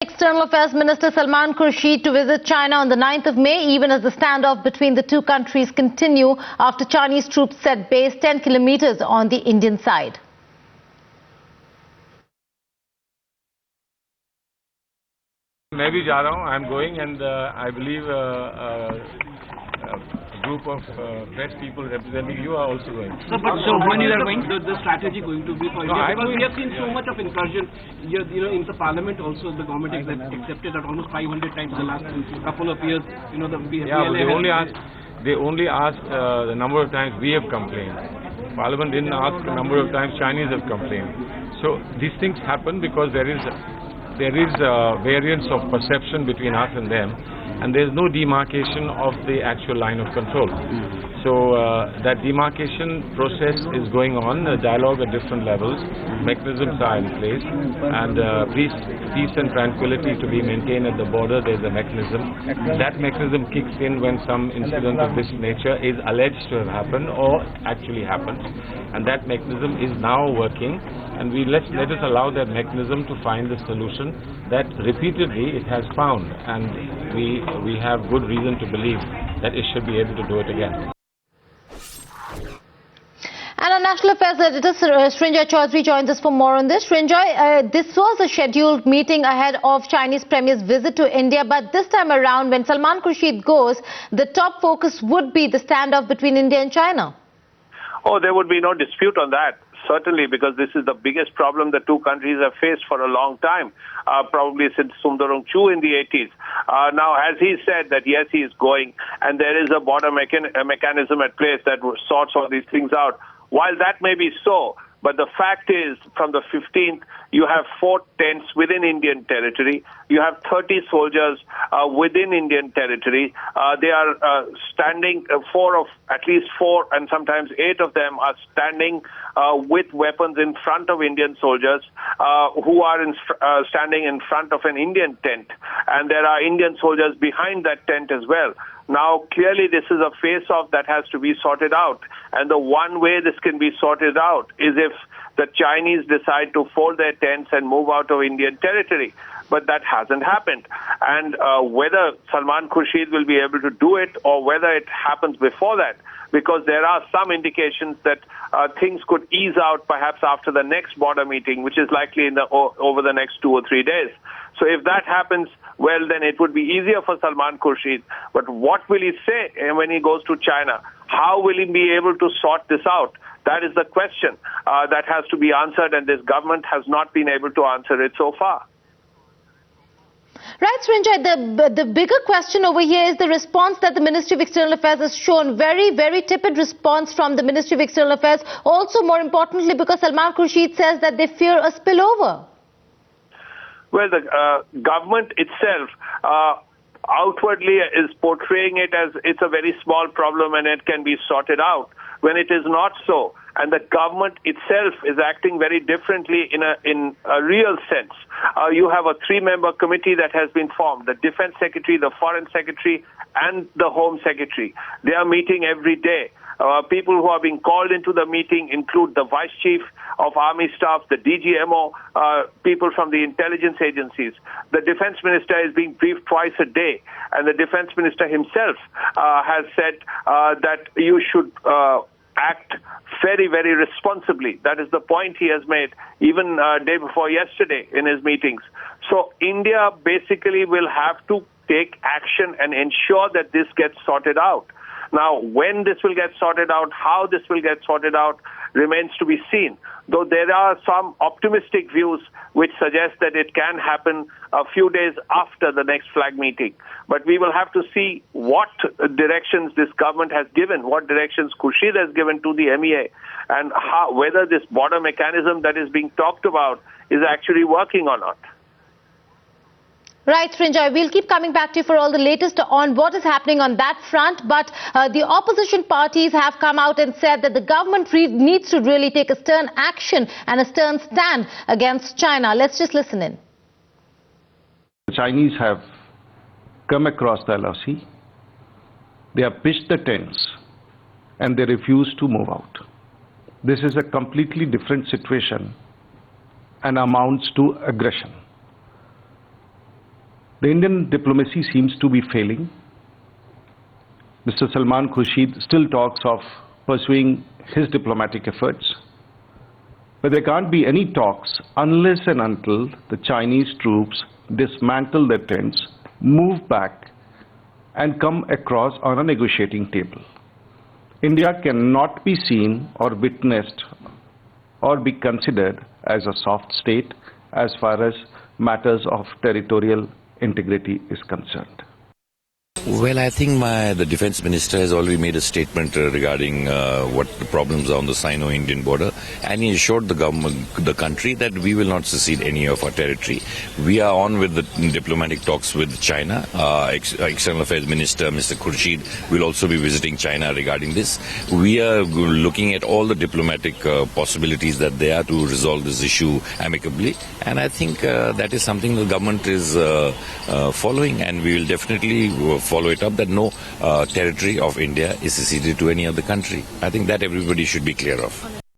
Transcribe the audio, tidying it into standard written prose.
External Affairs Minister Salman Khurshid to visit China on the 9th of May, even as the standoff between the two countries continue after Chinese troops set base 10 kilometers on the Indian side. मैं भी जा रहा हूँ. I'm going, and I believe a group of press people representing you are also going. So when you are going, the strategy going to be for India? Because we have seen so much of incursion. In the parliament also, the government has accepted that almost 500 times the last couple of years. They only asked the number of times we have complained. Parliament didn't ask the number of times Chinese have complained. So these things happen because there is variance of perception between us and them, and there is no demarcation of the actual line of control. So that demarcation process is going on, dialogue at different levels, mechanisms are in place, and peace and tranquility to be maintained at the border. There is a mechanism. That mechanism kicks in when some incident of this nature is alleged to have happened or actually happened, and that mechanism is now working. And let us allow that mechanism to find the solution that repeatedly it has found, and we have good reason to believe that it should be able to do it again. And our National Affairs editor Srinjoy Chaudhary joins us for more on this. Srinjoy, this was a scheduled meeting ahead of Chinese Premier's visit to India, but this time around when Salman Khurshid goes, the top focus would be the standoff between India and China. Oh, there would be no dispute on that. Certainly, because this is the biggest problem the two countries have faced for a long time, probably since Sundarung Chu in the 80s. Now, as he said that, yes, he is going, and there is a border mechanism at place that sorts all these things out. While that may be so, but the fact is, from the 15th, you have 4 tents within Indian territory. You have 30 soldiers within Indian territory. They are standing, at least 4 and sometimes 8 of them are standing with weapons in front of Indian soldiers who are standing in front of an Indian tent. And there are Indian soldiers behind that tent as well. Now, clearly, this is a face-off that has to be sorted out. And the one way this can be sorted out is if the Chinese decide to fold their tents and move out of Indian territory. But that hasn't happened. And whether Salman Khurshid will be able to do it or whether it happens before that, because there are some indications that things could ease out perhaps after the next border meeting, which is likely over the next 2 or 3 days. So if that happens, well, then it would be easier for Salman Khurshid. But what will he say when he goes to China? How will he be able to sort this out? That is the question that has to be answered, and this government has not been able to answer it so far. Right, Srinjoy, the bigger question over here is the response that the Ministry of External Affairs has shown. Very, very tepid response from the Ministry of External Affairs. Also, more importantly, because Salman Khurshid says that they fear a spillover. Well, the government itself outwardly is portraying it as it's a very small problem and it can be sorted out, when it is not so. And the government itself is acting very differently in a real sense. You have a 3-member committee that has been formed, the Defense Secretary, the Foreign Secretary, and the Home Secretary. They are meeting every day. People who are being called into the meeting include the Vice Chief of Army Staff, the DGMO, people from the intelligence agencies. The Defense Minister is being briefed twice a day, and the Defense Minister himself has said that you should act very, very responsibly. That is the point he has made even day before yesterday in his meetings. So India basically will have to take action and ensure that this gets sorted out. Now, when this will get sorted out, how this will get sorted out, remains to be seen. Though there are some optimistic views which suggest that it can happen a few days after the next flag meeting. But we will have to see what directions this government has given, what directions Khurshid has given to the MEA, and whether this border mechanism that is being talked about is actually working or not. Right, Srinjoy, we'll keep coming back to you for all the latest on what is happening on that front. But the opposition parties have come out and said that the government needs to really take a stern action and a stern stand against China. Let's just listen in. The Chinese have come across the LOC. They have pitched the tents and they refuse to move out. This is a completely different situation and amounts to aggression. The Indian diplomacy seems to be failing. Mr. Salman Khurshid still talks of pursuing his diplomatic efforts. But there can't be any talks unless and until the Chinese troops dismantle their tents, move back, and come across on a negotiating table. India cannot be seen or witnessed or be considered as a soft state as far as matters of territorial integrity is concerned. Well, I think the Defence Minister has already made a statement regarding what the problems are on the Sino-Indian border, and he assured the country that we will not secede any of our territory. We are on with the diplomatic talks with China. External Affairs Minister Mr. Khurshid will also be visiting China regarding this. We are looking at all the diplomatic possibilities that there are to resolve this issue amicably, and I think that is something the government is following, and we will definitely follow it up, that no territory of India is seceded to any other country. I think that everybody should be clear of.